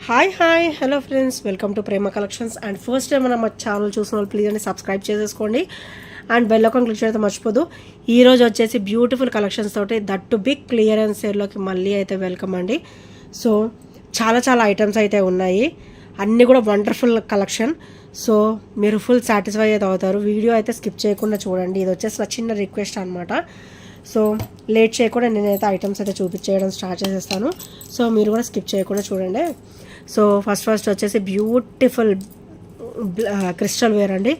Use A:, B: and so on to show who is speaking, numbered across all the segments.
A: Hi hello friends, welcome to Prema collections. And first time మన channel చూసిన వాళ్ళు please అని సబ్స్క్రైబ్ చేసేసుకోండి అండ్ బెల్ ఐకాన్ క్లిక్ చేయడం మర్చిపోదు. ఈరోజు వచ్చేసి బ్యూటిఫుల్ కలెక్షన్స్ తోటి దట్ బిగ్ క్లియరెన్స్ సేల్లోకి మళ్ళీ అయితే వెల్కమ్ అండి. సో చాలా ఐటమ్స్ అయితే ఉన్నాయి, అన్నీ కూడా వండర్ఫుల్ కలెక్షన్. సో మీరు ఫుల్ సాటిస్ఫై అయితే అవుతారు. వీడియో అయితే స్కిప్ చేయకుండా చూడండి. ఇది వచ్చేసి నా చిన్న రిక్వెస్ట్ అనమాట. సో లేట్ చేయకుండా నేనైతే ఐటమ్స్ అయితే చూపించేయడం స్టార్ట్ చేసేస్తాను. సో మీరు కూడా స్కిప్ చేయకుండా చూడండి. సో ఫస్ట్ వచ్చేసి బ్యూటిఫుల్ క్రిస్టల్ వేర్ అండి.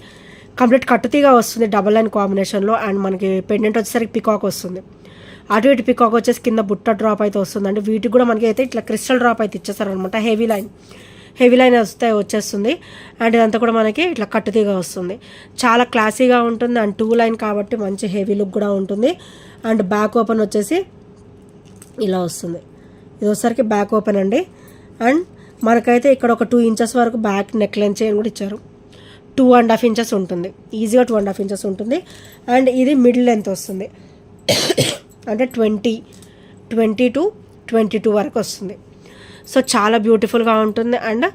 A: కంప్లీట్ కట్టుతీగా వస్తుంది డబల్ లైన్ కాంబినేషన్లో. అండ్ మనకి పెండెంట్ వచ్చేసరికి పికాక్ వస్తుంది. అటు ఇటు పికాక్ వచ్చేసి కింద బుట్ట డ్రాప్ అయితే వస్తుందండి. వీటికి కూడా మనకి అయితే ఇట్లా క్రిస్టల్ డ్రాప్ అయితే ఇచ్చేస్తారనమాట. హెవీ లైన్ వచ్చేస్తుంది. అండ్ ఇదంతా కూడా మనకి ఇట్లా కట్టుతీగా వస్తుంది. చాలా క్లాసీగా ఉంటుంది. అండ్ 2 లైన్ కాబట్టి మంచి హెవీ లుక్ కూడా ఉంటుంది. అండ్ బ్యాక్ ఓపెన్ వచ్చేసి ఇలా వస్తుంది. ఇది వచ్చేసరికి బ్యాక్ ఓపెన్ అండి. అండ్ మనకైతే ఇక్కడ ఒక 2 ఇంచెస్ వరకు బ్యాక్ నెక్ లెంత్ చైన్ కూడా ఇచ్చారు. 2.5 ఇంచెస్ ఉంటుంది, ఈజీగా 2.5 ఇంచెస్ ఉంటుంది. అండ్ ఇది మిడిల్ లెంత్ వస్తుంది, అంటే 20 to 22 వరకు వస్తుంది. సో చాలా బ్యూటిఫుల్గా ఉంటుంది. And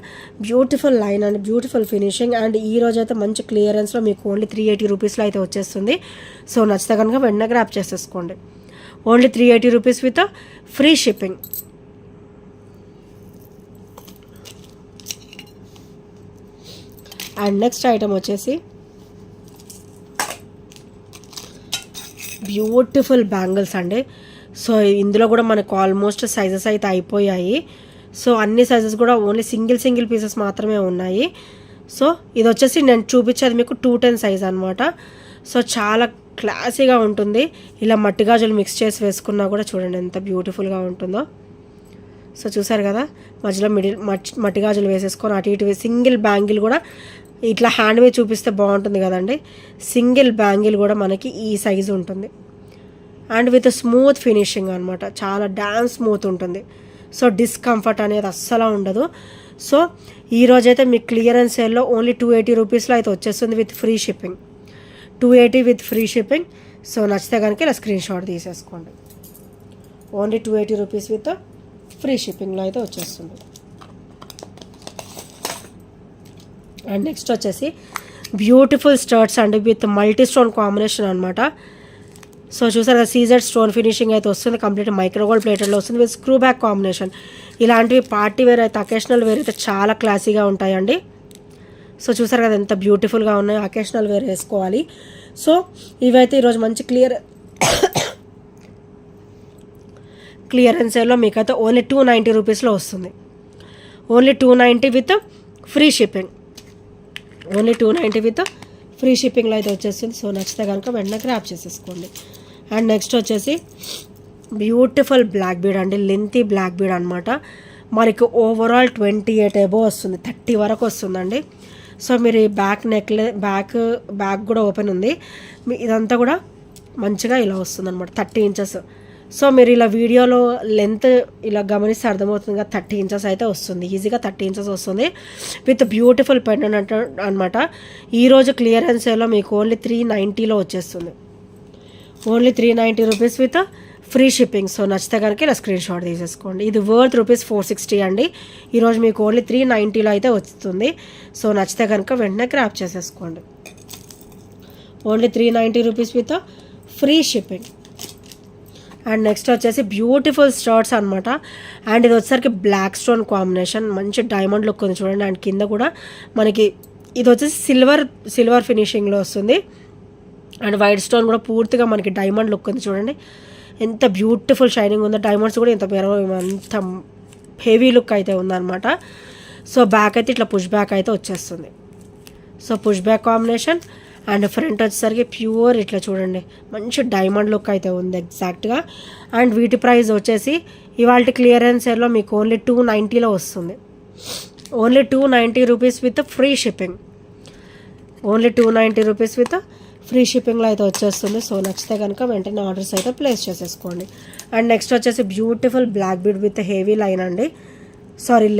A: beautiful line and beautiful finishing. And ఈ రోజు అయితే మంచి క్లియరెన్స్లో మీకు ఓన్లీ 380 రూపీస్లో అయితే వచ్చేస్తుంది. సో నచ్చితే కనుక వెంటనే గ్రాప్ చేసేసుకోండి. Only 380 rupees with free shipping. And next item వచ్చేసి బ్యూటిఫుల్ బ్యాంగిల్స్ అండి. సో ఇందులో కూడా మనకు ఆల్మోస్ట్ సైజెస్ అయితే అయిపోయాయి. సో అన్ని సైజెస్ కూడా ఓన్లీ సింగిల్ పీసెస్ మాత్రమే ఉన్నాయి. సో ఇది వచ్చేసి నేను చూపించేది మీకు 210 సైజ్ అనమాట. సో చాలా క్లాసీగా ఉంటుంది. ఇలా మట్టి గాజులు మిక్స్ చేసి వేసుకున్నా కూడా చూడండి ఎంత బ్యూటిఫుల్గా ఉంటుందో. సో చూసారు కదా, మధ్యలో మట్టి గాజులు వేసేసుకొని అటు ఇటు సింగిల్ బ్యాంగిల్ కూడా ఇట్లా హ్యాండ్ మీద చూపిస్తే బాగుంటుంది కదండి. సింగిల్ బ్యాంగిల్ కూడా మనకి ఈ సైజు ఉంటుంది. అండ్ విత్ స్మూత్ ఫినిషింగ్ అనమాట. చాలా డ్యాన్స్ స్మూత్ ఉంటుంది. సో డిస్కంఫర్ట్ అనేది అస్సలు ఉండదు. సో ఈరోజైతే మీకు క్లియరెన్స్ సేల్లో ఓన్లీ 280 రూపీస్లో అయితే వచ్చేస్తుంది with free shipping. 280 with free shipping. So నచ్చితే కనుక ఇలా స్క్రీన్ షాట్ తీసేసుకోండి. ఓన్లీ 280 రూపీస్ విత్ ఫ్రీ షిప్పింగ్లో అయితే వచ్చేస్తుంది. అండ్ నెక్స్ట్ వచ్చేసి బ్యూటిఫుల్ స్టర్ట్స్ అండి విత్ మల్టీ స్టోన్ కాంబినేషన్ అనమాట. సో చూసారు కదా, సీజెడ్ స్టోన్ ఫినిషింగ్ అయితే వస్తుంది. కంప్లీట్ మైక్రోగోల్డ్ ప్లేటెడ్లో వస్తుంది విత్ స్క్రూ బ్యాక్ కాంబినేషన్. ఇలాంటివి పార్టీ వేర్ అయితే అకేషనల్ వేర్ అయితే చాలా క్లాసీగా ఉంటాయండి. సో చూసారు కదా ఎంత బ్యూటిఫుల్గా ఉన్నాయో, అకేషనల్ వేర్ వేసుకోవాలి. సో ఇవైతే ఈరోజు మంచి క్లియరెన్స్ సేల్లో మీకైతే ఓన్లీ 290 రూపీస్లో వస్తుంది. Only 290 with free shipping. Only 290 with free షిప్పింగ్లో అయితే వచ్చేస్తుంది. సో నచ్చితే కనుక వెంటనే గ్రాప్ చేసేసుకోండి. అండ్ నెక్స్ట్ వచ్చేసి బ్యూటిఫుల్ బ్లాక్ బీడ్ అండి. లెంతీ బ్లాక్ బీడ్ అనమాట. మనకి ఓవరాల్ 28 అబోవ్ వస్తుంది, 30 వరకు వస్తుందండి. సో మీరు ఈ బ్యాక్ కూడా ఓపెన్ ఉంది. ఇదంతా కూడా మంచిగా ఇలా వస్తుంది అనమాట, 30 ఇంచెస్. సో మీరు ఇలా వీడియోలో లెంత్ ఇలా గమనిస్తే అర్థమవుతుంది కదా, 30 ఇంచెస్ అయితే వస్తుంది, ఈజీగా 30 ఇంచెస్ వస్తుంది విత్ బ్యూటిఫుల్ పెండెంట్ అనమాట. ఈరోజు క్లియరెన్స్ సేల్లో మీకు ఓన్లీ 390లో వచ్చేస్తుంది. Only 390 rupees with free shipping. So నచ్చితే కనుక ఇలా స్క్రీన్ షాట్ తీసేసుకోండి. ఇది వర్త్ రూపీస్ 460 అండి. ఈరోజు మీకు ఓన్లీ 390లో అయితే వస్తుంది. సో నచ్చితే కనుక వెంటనే గ్రాప్ చేసేసుకోండి. Only 390 rupees with free shipping. And next వచ్చేసి బ్యూటిఫుల్ స్టర్ట్స్ అనమాట. అండ్ ఇది వచ్చేసరికి బ్లాక్ స్టోన్ కాంబినేషన్, మంచి డైమండ్ లుక్ ఉంది చూడండి. అండ్ కింద కూడా మనకి ఇది వచ్చేసి సిల్వర్ ఫినిషింగ్లో వస్తుంది. అండ్ వైట్ స్టోన్ కూడా పూర్తిగా మనకి డైమండ్ లుక్ ఉంది చూడండి, ఎంత బ్యూటిఫుల్ షైనింగ్ ఉందో. డైమండ్స్ కూడా ఎంత హెవీ లుక్ అయితే ఉందన్నమాట. సో బ్యాక్ అయితే ఇట్లా పుష్ బ్యాక్ అయితే వచ్చేస్తుంది. So push back combination. And front వచ్చేసరికి ప్యూర్ ఇట్లా చూడండి, మంచి డైమండ్ లుక్ అయితే ఉంది ఎగ్జాక్ట్గా. అండ్ వీటి ప్రైస్ వచ్చేసి ఇవాళ క్లియరెన్స్ సేల్లో మీకు ఓన్లీ 290లో వస్తుంది. Only 290 rupees with free shipping. Only 290 rupees with free షిప్పింగ్లో అయితే వచ్చేస్తుంది. సో నచ్చితే కనుక వెంటనే ఆర్డర్స్ అయితే ప్లేస్ చేసేసుకోండి. అండ్ నెక్స్ట్ వచ్చేసి beautiful black bead with heavy line అండి.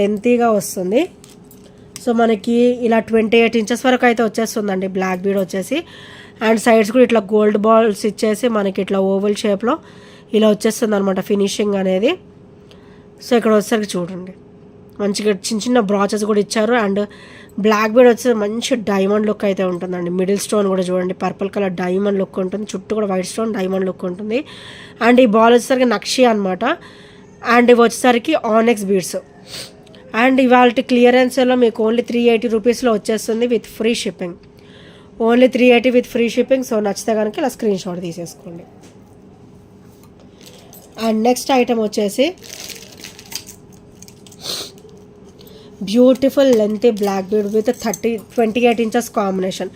A: లెంతీగా వస్తుంది. సో మనకి ఇలా 28 ఇంచెస్ వరకు అయితే వచ్చేస్తుందండి బ్లాక్ బీడ్ వచ్చేసి. అండ్ సైడ్స్ కూడా ఇట్లా గోల్డ్ బాల్స్ ఇచ్చేసి మనకి ఇట్లా ఓవల్ షేప్లో ఇలా వచ్చేస్తుంది అనమాట ఫినిషింగ్ అనేది. సో ఇక్కడ వచ్చేసరికి చూడండి మంచిగా చిన్న చిన్న బ్రాచెస్ కూడా ఇచ్చారు. అండ్ బ్లాక్ బీడ్ వచ్చి మంచి డైమండ్ లుక్ అయితే ఉంటుందండి. మిడిల్ స్టోన్ కూడా చూడండి పర్పుల్ కలర్ డైమండ్ లుక్ ఉంటుంది, చుట్టూ కూడా వైట్ స్టోన్ డైమండ్ లుక్ ఉంటుంది. అండ్ ఈ బాల్ వచ్చేసరికి నక్షి అనమాట. అండ్ ఇవి వచ్చేసరికి ఆనెక్స్ బీడ్స్. అండ్ ఇవాళ క్లియరెన్స్లో మీకు ఓన్లీ 380 రూపీస్లో వచ్చేస్తుంది with free shipping. Only 380 with free shipping. So నచ్చితే కనుక ఇలా స్క్రీన్ షాట్ తీసేసుకోండి. అండ్ నెక్స్ట్ ఐటమ్ వచ్చేసి beautiful lengthy black bead with 28 inches combination.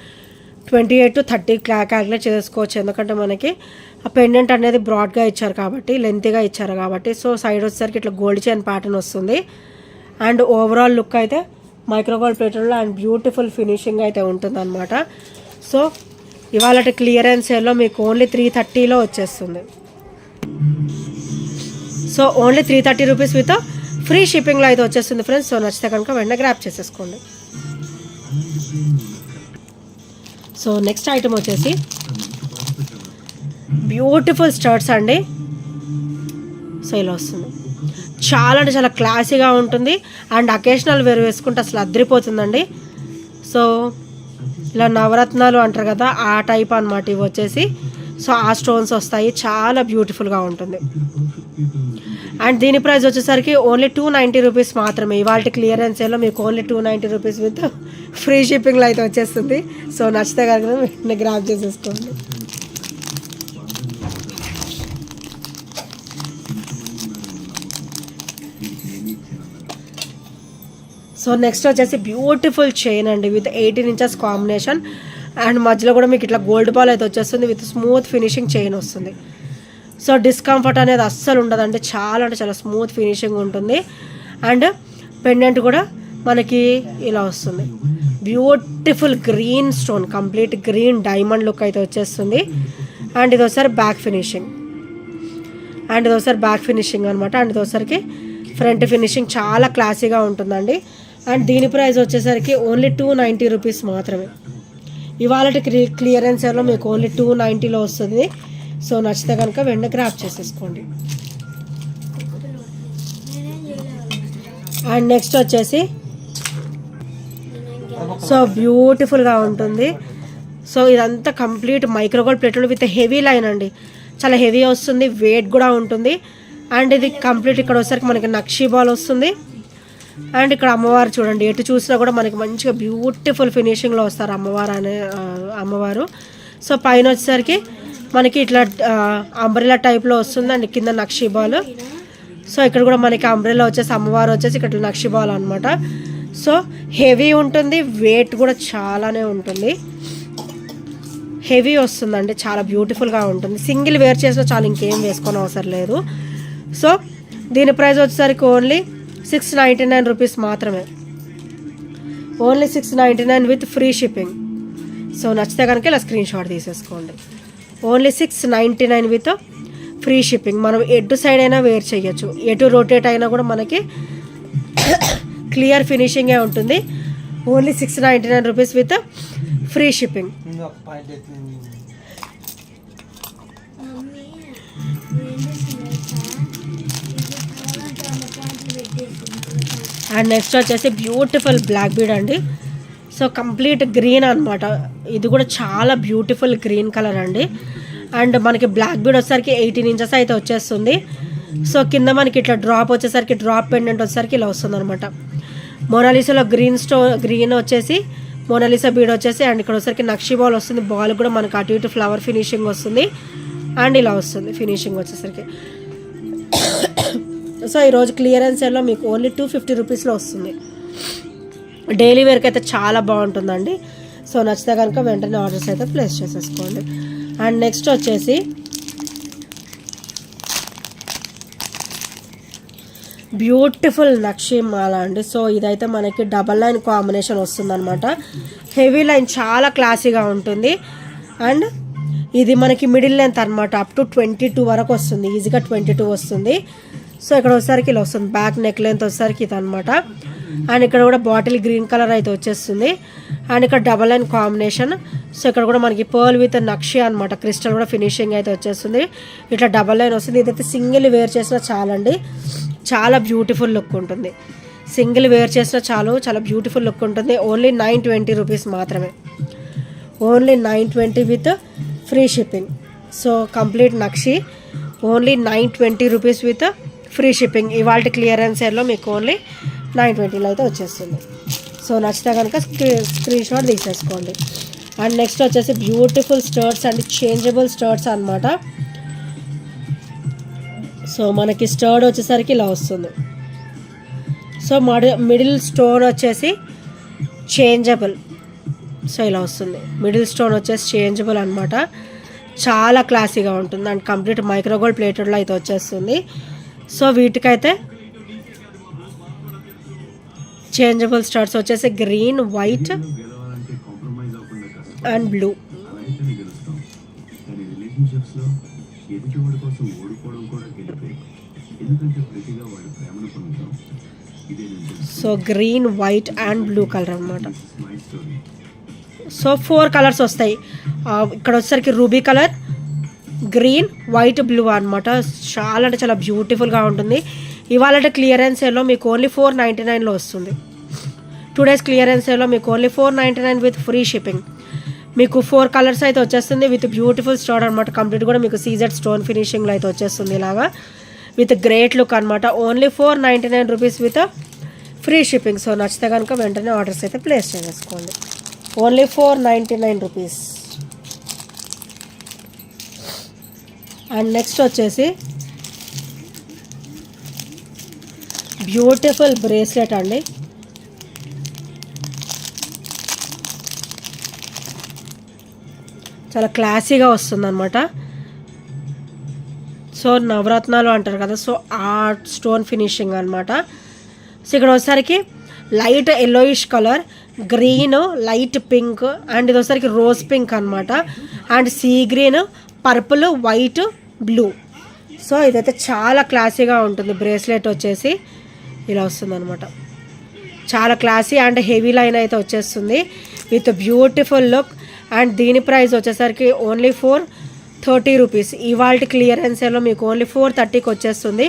A: 28 to 30 calculate చేసుకోవచ్చు, ఎందుకంటే మనకి ఆ పెండెంట్ అనేది బ్రాడ్గా ఇచ్చారు కాబట్టి, లెంతీగా ఇచ్చారు కాబట్టి. సో సైడ్ వచ్చేసరికి ఇట్లా గోల్డ్ చైన్ ప్యాటర్న్ వస్తుంది. అండ్ ఓవరాల్ లుక్ అయితే మైక్రోగోల్డ్ ప్లేటర్లో అండ్ బ్యూటిఫుల్ ఫినిషింగ్ అయితే ఉంటుందన్నమాట. సో ఇవాళ క్లియరెన్స్ సేల్లో మీకు ఓన్లీ 330లో వచ్చేస్తుంది. So only 330 rupees with free షిప్పింగ్లో అయితే వచ్చేస్తుంది ఫ్రెండ్స్. సో నచ్చితే కనుక వెంటనే గ్రాప్ చేసేసుకోండి. సో నెక్స్ట్ ఐటమ్ వచ్చేసి బ్యూటిఫుల్ స్టర్ట్స్ అండి. సో ఇలా వస్తుంది, చాలా అంటే చాలా క్లాసీగా ఉంటుంది. అండ్ అకేషనల్ వేర్ వేసుకుంటే అసలు అద్దరిపోతుందండి. సో ఇలా నవరత్నాలు అంటారు కదా, ఆ టైప్ అనమాట ఇవి వచ్చేసి. సో ఆ స్టోన్స్ వస్తాయి, చాలా బ్యూటిఫుల్గా ఉంటుంది. అండ్ దీని ప్రైస్ వచ్చేసరికి ఓన్లీ 290 రూపీస్ మాత్రమే. ఇవాళ క్లియరెన్స్ సేల్లో మీకు ఓన్లీ 290 రూపీస్ విత్ ఫ్రీ షిప్పింగ్లో అయితే వచ్చేస్తుంది. సో నచ్చితే కనుక వెంటనే గ్రాప్ చేసేసుకోండి. సో నెక్స్ట్ వచ్చేసి బ్యూటిఫుల్ చైన్ అండి విత్ 18 ఇంచెస్ కాంబినేషన్. అండ్ మధ్యలో కూడా మీకు ఇట్లా గోల్డ్ బాల్ అయితే వచ్చేస్తుంది విత్ స్మూత్ ఫినిషింగ్ చైన్ వస్తుంది. సో డిస్కంఫర్ట్ అనేది అస్సలు ఉండదండి, చాలా అంటే చాలా స్మూత్ ఫినిషింగ్ ఉంటుంది. అండ్ పెండెంట్ కూడా మనకి ఇలా వస్తుంది, beautiful green stone, complete green diamond look అయితే వచ్చేస్తుంది. అండ్ ఇది ఒకసారి బ్యాక్ ఫినిషింగ్, అండ్ ఇది ఒకసారి బ్యాక్ ఫినిషింగ్ అనమాట. అండ్ ఇది ఒకసారికి ఫ్రంట్ ఫినిషింగ్ చాలా క్లాసీగా ఉంటుందండి. అండ్ దీని ప్రైస్ వచ్చేసరికి ఓన్లీ 290 రూపీస్ మాత్రమే. ఇవాళ క్లియరెన్స్లో మీకు ఓన్లీ 290లో వస్తుంది. సో నచ్చితే కనుక వెంటనే గ్రాప్ చేసేసుకోండి. అండ్ నెక్స్ట్ వచ్చేసి సో బ్యూటిఫుల్గా ఉంటుంది. సో ఇదంతా complete micro gold plated with heavy line అండి, చాలా హెవీ వస్తుంది, వెయిట్ కూడా ఉంటుంది. అండ్ ఇది కంప్లీట్ ఇక్కడ వచ్చేసరికి మనకి నక్షీ బాల్ వస్తుంది. అండ్ ఇక్కడ అమ్మవారు చూడండి, ఎటు చూసినా కూడా మనకి మంచిగా బ్యూటిఫుల్ ఫినిషింగ్లో వస్తారు అమ్మవారు. సో పైన వచ్చేసరికి మనకి ఇట్లా అంబ్రెలా టైప్లో వస్తుంది. అండ్ కింద నక్షీ బాల్. సో ఇక్కడ కూడా మనకి అంబ్రెలా వచ్చేసి అమ్మవారు వచ్చేసి ఇక్కడ నక్షీ బాల్ అనమాట. సో హెవీ ఉంటుంది, వెయిట్ కూడా చాలానే ఉంటుంది, హెవీ వస్తుందండి, చాలా బ్యూటిఫుల్గా ఉంటుంది. సింగిల్ వేర్ చేసినా చాలా, ఇంకేం వేసుకొని అవసరం లేదు. సో దీని ప్రైస్ వచ్చేసరికి ఓన్లీ 699 రూపీస్ మాత్రమే. Only 699 with free shipping. So నచ్చితే కనుక ఇలా స్క్రీన్ షాట్ తీసేసుకోండి. Only 699 with free shipping. మనం ఎటు సైడ్ అయినా వేర్ చేయొచ్చు, ఎటు రొటేట్ అయినా కూడా మనకి క్లియర్ ఫినిషింగే ఉంటుంది. Only 699 rupees with free shipping. And next వచ్చేసి బ్యూటిఫుల్ బ్లాక్ బీడ్ అండి. సో కంప్లీట్ గ్రీన్ అనమాట, ఇది కూడా చాలా బ్యూటిఫుల్ గ్రీన్ కలర్ అండి. అండ్ మనకి బ్లాక్ బీడ్ వచ్చేసరికి 18 ఇంచెస్ అయితే వచ్చేస్తుంది. సో కింద మనకి ఇట్లా డ్రాప్ వచ్చేసరికి, డ్రాప్ పెండెంట్ వచ్చేసరికి ఇలా వస్తుంది అనమాట. మోనాలిసాలో గ్రీన్ వచ్చేసి మోనాలిసా బీడ్ వచ్చేసి, అండ్ ఇక్కడ వచ్చేసరికి నక్షీ బాల్ వస్తుంది. బాల్ కూడా మనకి అటు ఇటు ఫ్లవర్ ఫినిషింగ్ వస్తుంది. అండ్ ఇలా వస్తుంది ఫినిషింగ్ వచ్చేసరికి. సో ఈరోజు క్లియరెన్స్ సేల్లో మీకు ఓన్లీ 250 రూపీస్లో వస్తుంది. డైలీ వేర్కి అయితే చాలా బాగుంటుందండి. సో నచ్చితే కనుక వెంటనే ఆర్డర్స్ అయితే ప్లేస్ చేసేసుకోండి. అండ్ నెక్స్ట్ వచ్చేసి బ్యూటిఫుల్ నక్షీ మాల అండి. సో ఇదైతే మనకి డబల్ లైన్ కాంబినేషన్ వస్తుందన్నమాట. హెవీ లైన్ చాలా క్లాసీగా ఉంటుంది. అండ్ ఇది మనకి మిడిల్ లెంత్ అనమాట, అప్ టు 22 వరకు వస్తుంది, ఈజీగా 22 వస్తుంది. సో ఇక్కడ వచ్చేసరికి ఇలా వస్తుంది, బ్యాక్ నెక్ లెంత్ వచ్చేసరికి ఇది అనమాట. అండ్ ఇక్కడ కూడా బాటిల్ గ్రీన్ కలర్ అయితే వచ్చేస్తుంది. అండ్ ఇక్కడ డబల్ లైన్ కాంబినేషన్. సో ఇక్కడ కూడా మనకి పర్ల్ విత్ నక్షి అనమాట, క్రిస్టల్ కూడా ఫినిషింగ్ అయితే వచ్చేస్తుంది. ఇట్లా డబల్ లైన్ వస్తుంది. ఇదైతే సింగిల్ వేర్ చేసినా చాలండి, చాలా బ్యూటిఫుల్ లుక్ ఉంటుంది. సింగిల్ వేర్ చేసినా చాలు, చాలా బ్యూటిఫుల్ లుక్ ఉంటుంది. ఓన్లీ 920 రూపీస్ మాత్రమే, only 920 with free shipping. So complete nakshi only 920 rupees with free shipping. ఇవాళ క్లియరెన్స్ సేల్లో మీకు ఓన్లీ 920లో అయితే వచ్చేస్తుంది. సో నచ్చితే కనుక స్క్రీన్ షాట్ తీసేసుకోండి. అండ్ నెక్స్ట్ వచ్చేసి బ్యూటిఫుల్ స్టర్ట్స్ అండ్ చేంజబుల్ స్టర్ట్స్ అనమాట. సో మనకి స్టర్డ్ వచ్చేసరికి ఇలా వస్తుంది. సో మిడిల్ స్టోన్ వచ్చేసి చేంజబుల్. సో ఇలా వస్తుంది, మిడిల్ స్టోన్ వచ్చేసి చేంజబుల్ అనమాట. చాలా క్లాసీగా ఉంటుంది అండ్ కంప్లీట్ మైక్రోగోల్డ్ ప్లేటెడ్లో అయితే వచ్చేస్తుంది. సో వీటికైతే చేంజబుల్ స్టర్ట్స్ వచ్చేసి green, white and blue. So green, white and blue colour అనమాట. సో 4 కలర్స్ వస్తాయి. ఇక్కడ వచ్చేసరికి ruby colour, green, white, blue అనమాట. చాలా అంటే చాలా బ్యూటిఫుల్గా ఉంటుంది. ఇవాళ క్లియరెన్స్ సేల్లో మీకు ఓన్లీ 499లో వస్తుంది. 2 డేస్ క్లియరెన్స్ సేల్లో మీకు ఓన్లీ 499 విత్ ఫ్రీ షిప్పింగ్. మీకు 4 కలర్స్ అయితే వచ్చేస్తుంది విత్ బ్యూటిఫుల్ స్టోన్ అనమాట. కంప్లీట్ కూడా మీకు సీజెడ్ స్టోన్ ఫినిషింగ్లో అయితే వచ్చేస్తుంది ఇలాగా విత్ గ్రేట్ లుక్ అనమాట. Only 499 rupees with free shipping. So నచ్చితే కనుక వెంటనే ఆర్డర్స్ అయితే ప్లేస్ చేసుకోండి. Only 499 rupees. అండ్ నెక్స్ట్ వచ్చేసి బ్యూటిఫుల్ బ్రేస్లెట్ అండి. చాలా క్లాసీగా వస్తుంది అనమాట. సో నవరత్నాలు అంటారు కదా, సో ఆ స్టోన్ ఫినిషింగ్ అనమాట. సో ఇక్కడ వచ్చేసరికి light yellowish colour, green, light pink and ఇది వచ్చేసరికి రోజ్ పింక్ అనమాట. And sea green, purple, white, blue. So ఇదైతే చాలా క్లాసీగా ఉంటుంది. బ్రేస్లెట్ వచ్చేసి ఇలా వస్తుంది అనమాట. చాలా క్లాసీ అండ్ హెవీ లైన్ అయితే వచ్చేస్తుంది విత్ బ్యూటిఫుల్ లుక్. అండ్ దీని ప్రైస్ వచ్చేసరికి ఓన్లీ 430 రూపీస్. ఇవాళ క్లియరెన్స్ సేల్లో మీకు ఓన్లీ 430కి వచ్చేస్తుంది.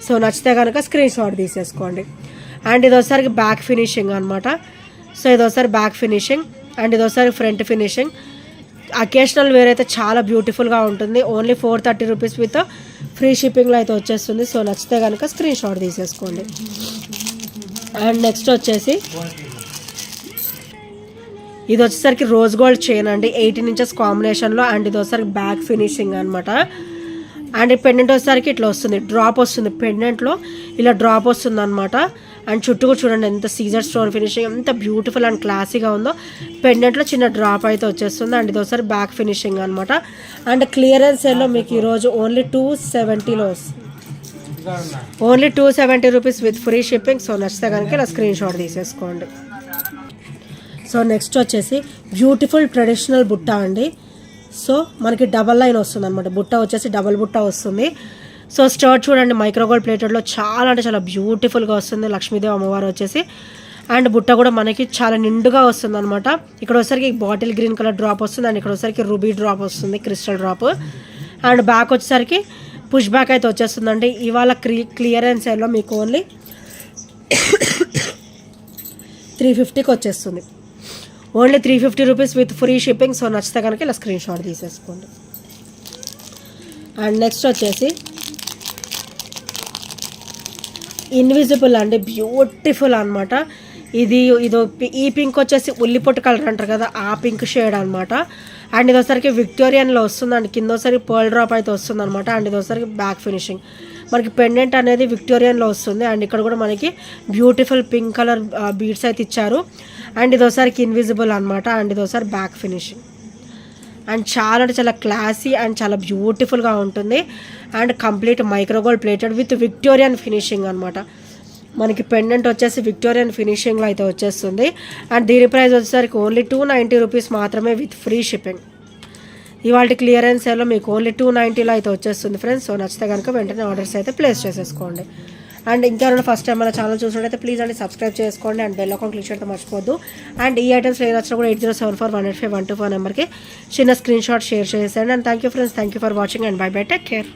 A: సో నచ్చితే కనుక స్క్రీన్ షాట్ తీసేసుకోండి. అండ్ ఇది ఒకసారి బ్యాక్ ఫినిషింగ్ అనమాట. సో ఇది ఒకసారి బ్యాక్ ఫినిషింగ్ అండ్ ఇది ఒకసారి ఫ్రంట్ ఫినిషింగ్. అకేషనల్ వేర్ అయితే చాలా బ్యూటిఫుల్గా ఉంటుంది. ఓన్లీ 430 రూపీస్ విత్ ఫ్రీ షిప్పింగ్లో అయితే వచ్చేస్తుంది. సో నచ్చితే కనుక స్క్రీన్ షాట్ తీసేసుకోండి. అండ్ నెక్స్ట్ వచ్చేసి ఇది వచ్చేసరికి రోజ్ గోల్డ్ చైన్ అండి, 18 ఇంచెస్ కాంబినేషన్లో. అండ్ ఇది వచ్చేసరికి బ్యాక్ ఫినిషింగ్ అనమాట. అండ్ పెండెంట్ వచ్చేసరికి ఇట్లా వస్తుంది, డ్రాప్ వస్తుంది పెండెంట్లో, ఇలా డ్రాప్ వస్తుంది అనమాట. అండ్ చుట్టూ కూడా చూడండి ఎంత సీజర్ స్టోన్ ఫినిషింగ్, ఎంత బ్యూటిఫుల్ అండ్ క్లాసీగా ఉందో. పెండెంట్లో చిన్న డ్రాప్ అయితే వచ్చేస్తుంది. అండ్ ఇది ఒకసారి బ్యాక్ ఫినిషింగ్ అనమాట. అండ్ క్లియరెన్స్ సేల్లో మీకు ఈరోజు ఓన్లీ 270లో వస్తుంది. Only 270 rupees with free shipping. So నచ్చితే కనుక ఇలా స్క్రీన్ షాట్ తీసేసుకోండి. సో నెక్స్ట్ వచ్చేసి బ్యూటిఫుల్ ట్రెడిషనల్ బుట్ట అండి. సో మనకి డబల్ లైన్ వస్తుంది అనమాట. బుట్ట వచ్చేసి డబల్ బుట్ట వస్తుంది. సో స్టర్ట్ చూడండి మైక్రోగోల్డ్ ప్లేటెడ్లో చాలా అంటే చాలా బ్యూటిఫుల్గా వస్తుంది. లక్ష్మీదేవి అమ్మవారు వచ్చేసి అండ్ బుట్ట కూడా మనకి చాలా నిండుగా వస్తుంది అనమాట. ఇక్కడ వచ్చేసరికి బాటిల్ గ్రీన్ కలర్ డ్రాప్ వస్తుంది అండ్ ఇక్కడ వచ్చేసరికి రూబీ డ్రాప్ వస్తుంది, క్రిస్టల్ డ్రాప్. అండ్ బ్యాక్ వచ్చేసరికి పుష్ బ్యాక్ అయితే వచ్చేస్తుందండి. ఇవాళ క్లియరెన్స్ సేల్లో మీకు ఓన్లీ 350కి వచ్చేస్తుంది. Only 350 rupees with free shipping. So నచ్చితే కనుక ఇలా స్క్రీన్ షాట్ తీసేసుకోండి. అండ్ నెక్స్ట్ వచ్చేసి ఇన్విజిబుల్ అండి, బ్యూటిఫుల్ అనమాట. ఇదో ఈ పింక్ వచ్చేసి ఉల్లిపొట్టు కలర్ అంటారు కదా, ఆ పింక్ షేడ్ అనమాట. అండ్ ఇది ఒకసారికి విక్టోరియన్లో వస్తుంది అండ్ కింద ఒకసారి పర్ల్ డ్రాప్ అయితే వస్తుంది అనమాట. అండ్ ఇది ఒకసారికి బ్యాక్ ఫినిషింగ్. మనకి పెండెంట్ అనేది విక్టోరియన్లో వస్తుంది అండ్ ఇక్కడ కూడా మనకి బ్యూటిఫుల్ పింక్ కలర్ బీడ్స్ అయితే ఇచ్చారు. అండ్ ఇది ఒకసారికి ఇన్విజిబుల్ అనమాట. అండ్ ఇది ఒకసారి బ్యాక్ ఫినిషింగ్. అండ్ చాలా అంటే చాలా క్లాసీ అండ్ చాలా బ్యూటిఫుల్గా ఉంటుంది. And complete micro gold plated with Victorian finishing అనమాట. మనకి పెండెంట్ వచ్చేసి విక్టోరియన్ ఫినిషింగ్లో అయితే వచ్చేస్తుంది. అండ్ దీని ప్రైస్ వచ్చేసరికి ఓన్లీ 290 రూపీస్ మాత్రమే విత్ ఫ్రీ షిప్పింగ్. ఇవాళ క్లియరెన్స్ సేల్లో మీకు ఓన్లీ 290లో అయితే వచ్చేస్తుంది ఫ్రెండ్స్. సో నచ్చితే కనుక వెంటనే ఆర్డర్స్ అయితే ప్లేస్ చేసేసుకోండి. అండ్ ఇంకెవరైనా ఫస్ట్ టైం మన ఛానల్ చూసినట్టయితే ప్లీజ్ అండి సబ్స్క్రైబ్ చేసుకోండి అండ్ బెల్ ఐకాన్ క్లిక్ చేయడం మర్చిపోద్దు. అండ్ ఈ ఐటమ్స్ ఏ నచ్చినా కూడా 8074185124 నెంబర్కి చిన్న స్క్రీన్ షాట్ షేర్ చేసేయండి. And thank you friends, thank you for watching and by by, take care.